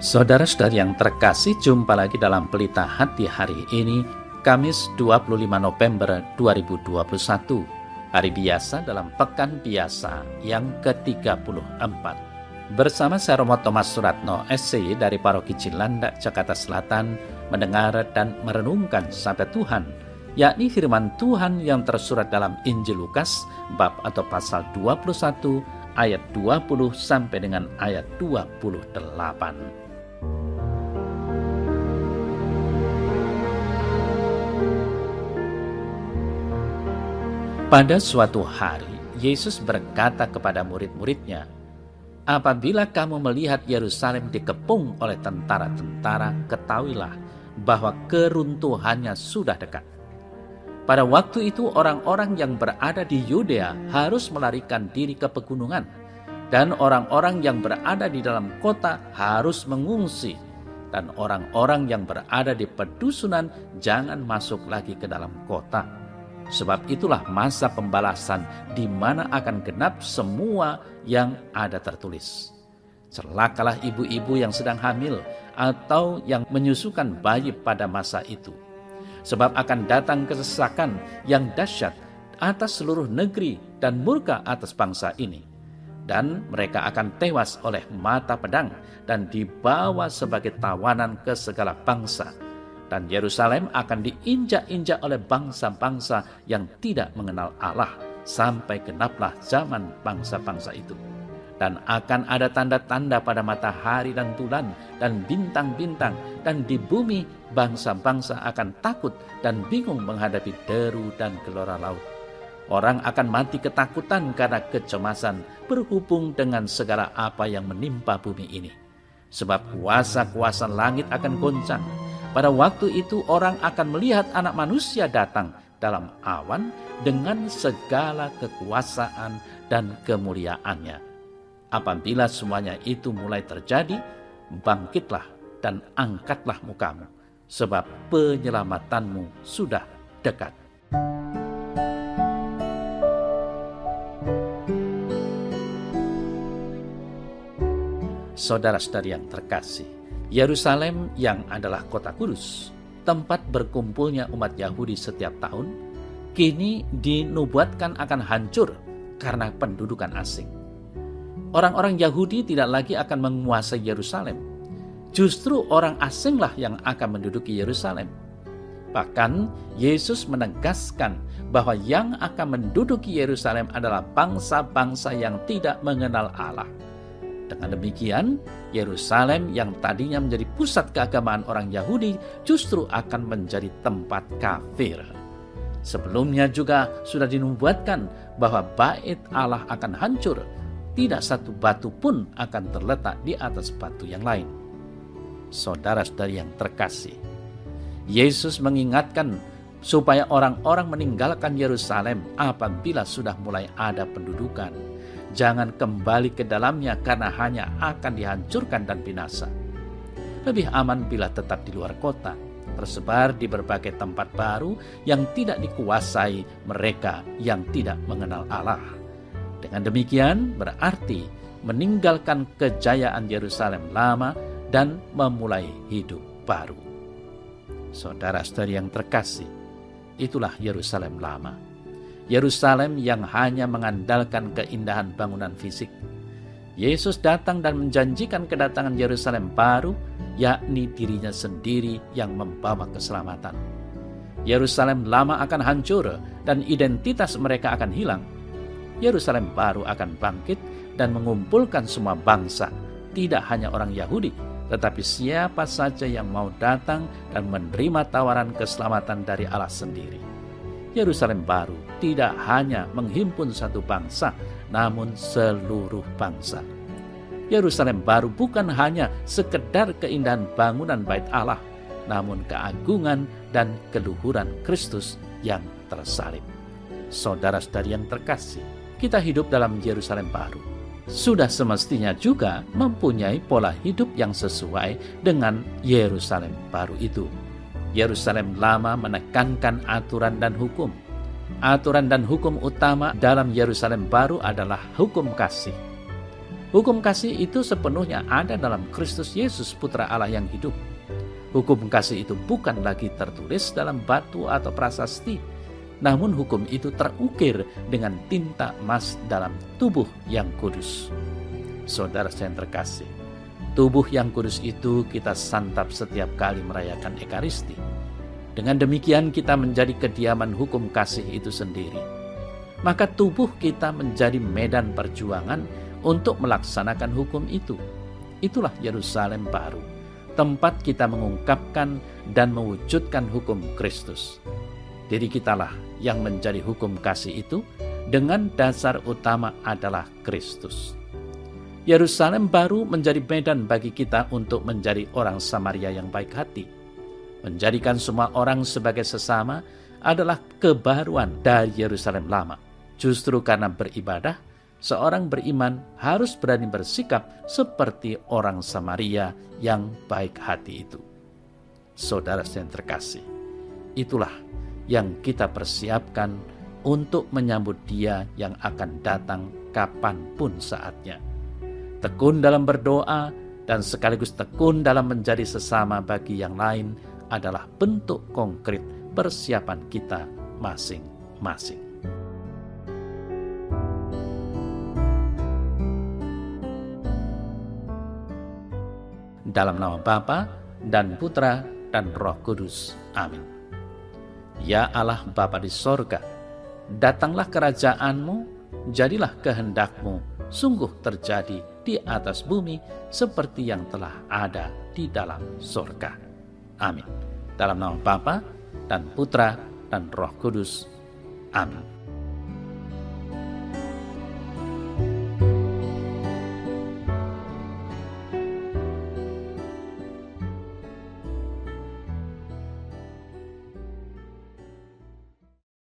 Saudara-saudari yang terkasih, jumpa lagi dalam Pelita Hati hari ini, Kamis 25 November 2021, hari biasa dalam Pekan Biasa yang ke-34. Bersama saya Romo Thomas Suratno, SC dari Paroki Cilandak, Jakarta Selatan, mendengar dan merenungkan sabda Tuhan, yakni firman Tuhan yang tersurat dalam Injil Lukas, bab atau pasal 21, ayat 20 sampai dengan ayat 28. Pada suatu hari, Yesus berkata kepada murid-muridnya, "Apabila kamu melihat Yerusalem dikepung oleh tentara-tentara, ketahuilah bahwa keruntuhannya sudah dekat." Pada waktu itu orang-orang yang berada di Yudea harus melarikan diri ke pegunungan, dan orang-orang yang berada di dalam kota harus mengungsi, dan orang-orang yang berada di pedusunan jangan masuk lagi ke dalam kota. Sebab itulah masa pembalasan di mana akan genap semua yang ada tertulis. Celakalah ibu-ibu yang sedang hamil atau yang menyusukan bayi pada masa itu. Sebab akan datang kesesakan yang dahsyat atas seluruh negeri dan murka atas bangsa ini. Dan mereka akan tewas oleh mata pedang dan dibawa sebagai tawanan ke segala bangsa. Dan Yerusalem akan diinjak-injak oleh bangsa-bangsa yang tidak mengenal Allah sampai genaplah zaman bangsa-bangsa itu. Dan akan ada tanda-tanda pada matahari dan bulan dan bintang-bintang, dan di bumi bangsa-bangsa akan takut dan bingung menghadapi deru dan gelora laut. Orang akan mati ketakutan karena kecemasan berhubung dengan segala apa yang menimpa bumi ini. Sebab kuasa-kuasa langit akan goncang. Pada waktu itu orang akan melihat Anak Manusia datang dalam awan dengan segala kekuasaan dan kemuliaannya. Apabila semuanya itu mulai terjadi, bangkitlah dan angkatlah mukamu, sebab penyelamatanmu sudah dekat. Saudara-saudari yang terkasih, Yerusalem yang adalah kota kudus, tempat berkumpulnya umat Yahudi setiap tahun, kini dinubuatkan akan hancur karena pendudukan asing. Orang-orang Yahudi tidak lagi akan menguasai Yerusalem. Justru orang asinglah yang akan menduduki Yerusalem. Bahkan Yesus menegaskan bahwa yang akan menduduki Yerusalem adalah bangsa-bangsa yang tidak mengenal Allah. Dengan demikian, Yerusalem yang tadinya menjadi pusat keagamaan orang Yahudi justru akan menjadi tempat kafir. Sebelumnya juga sudah dinubuatkan bahwa bait Allah akan hancur. Tidak satu batu pun akan terletak di atas batu yang lain. Saudara-saudari yang terkasih, Yesus mengingatkan supaya orang-orang meninggalkan Yerusalem apabila sudah mulai ada pendudukan. Jangan kembali ke dalamnya karena hanya akan dihancurkan dan binasa. Lebih aman bila tetap di luar kota, tersebar di berbagai tempat baru yang tidak dikuasai mereka yang tidak mengenal Allah. Dengan demikian berarti meninggalkan kejayaan Yerusalem lama dan memulai hidup baru. Saudara-saudari yang terkasih, itulah Yerusalem lama. Yerusalem yang hanya mengandalkan keindahan bangunan fisik. Yesus datang dan menjanjikan kedatangan Yerusalem baru, yakni dirinya sendiri yang membawa keselamatan. Yerusalem lama akan hancur dan identitas mereka akan hilang. Yerusalem baru akan bangkit dan mengumpulkan semua bangsa, tidak hanya orang Yahudi, tetapi siapa saja yang mau datang dan menerima tawaran keselamatan dari Allah sendiri. Yerusalem baru tidak hanya menghimpun satu bangsa, namun seluruh bangsa. Yerusalem baru bukan hanya sekedar keindahan bangunan bait Allah, namun keagungan dan keluhuran Kristus yang tersalib. Saudara-saudari yang terkasih, kita hidup dalam Yerusalem baru. Sudah semestinya juga mempunyai pola hidup yang sesuai dengan Yerusalem baru itu. Yerusalem lama menekankan aturan dan hukum. Aturan dan hukum utama dalam Yerusalem baru adalah hukum kasih. Hukum kasih itu sepenuhnya ada dalam Kristus Yesus, Putra Allah yang hidup. Hukum kasih itu bukan lagi tertulis dalam batu atau prasasti, namun hukum itu terukir dengan tinta emas dalam tubuh yang kudus. Saudara yang terkasih, tubuh yang kudus itu kita santap setiap kali merayakan Ekaristi. Dengan demikian kita menjadi kediaman hukum kasih itu sendiri. Maka tubuh kita menjadi medan perjuangan untuk melaksanakan hukum itu. Itulah Yerusalem baru, tempat kita mengungkapkan dan mewujudkan hukum Kristus. Diri kitalah yang menjadi hukum kasih itu dengan dasar utama adalah Kristus. Yerusalem baru menjadi medan bagi kita untuk menjadi orang Samaria yang baik hati. Menjadikan semua orang sebagai sesama adalah kebaruan dari Yerusalem lama. Justru karena beribadah, seorang beriman harus berani bersikap seperti orang Samaria yang baik hati itu. Saudara yang terkasih, itulah yang kita persiapkan untuk menyambut Dia yang akan datang kapanpun saatnya. Tekun dalam berdoa dan sekaligus tekun dalam menjadi sesama bagi yang lain adalah bentuk konkret persiapan kita masing-masing. Dalam nama Bapa dan Putra dan Roh Kudus. Amin. Ya Allah Bapa di sorga, datanglah kerajaan-Mu, jadilah kehendak-Mu, sungguh terjadi di atas bumi seperti yang telah ada di dalam sorga. Amin. Dalam nama Bapa dan Putra dan Roh Kudus. Amin.